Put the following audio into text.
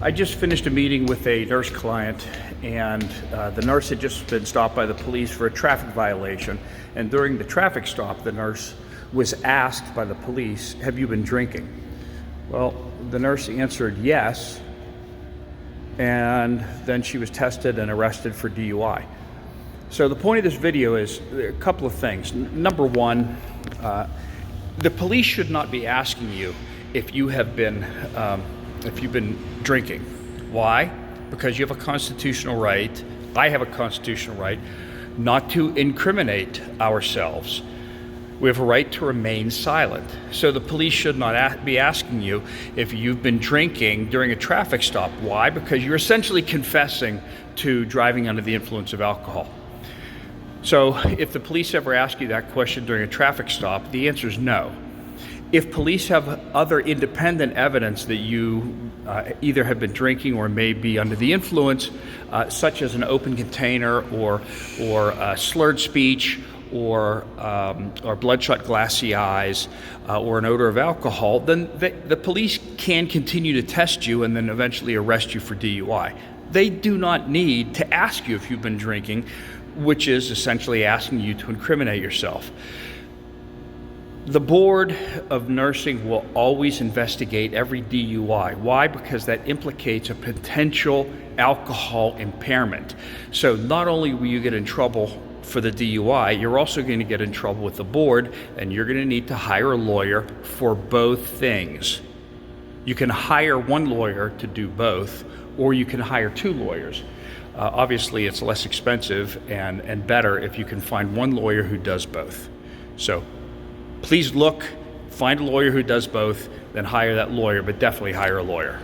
I just finished a meeting with a nurse client, and the nurse had just been stopped by the police for a traffic violation. And during the traffic stop, the nurse was asked by the police, "Have you been drinking?" Well, the nurse answered yes, and then she was tested and arrested for DUI. So the point of this video is a couple of things. Number one, the police should not be asking you if you've been drinking. Why? Because you have a constitutional right, I have a constitutional right, not to incriminate ourselves. We have a right to remain silent. So the police should not be asking you if you've been drinking during a traffic stop. Why? Because you're essentially confessing to driving under the influence of alcohol. So if the police ever ask you that question during a traffic stop, the answer is no. If police have other independent evidence that you either have been drinking or may be under the influence, such as an open container or slurred speech or bloodshot glassy eyes or an odor of alcohol, then the police can continue to test you and then eventually arrest you for DUI. They do not need to ask you if you've been drinking, which is essentially asking you to incriminate yourself. The Board of Nursing will always investigate every DUI. Why? Because that implicates a potential alcohol impairment. So not only will you get in trouble for the DUI, you're also going to get in trouble with the board, and you're going to need to hire a lawyer for both things. You can hire one lawyer to do both, or you can hire two lawyers. Obviously, it's less expensive and better if you can find one lawyer who does both. So please find a lawyer who does both, then hire that lawyer, but definitely hire a lawyer.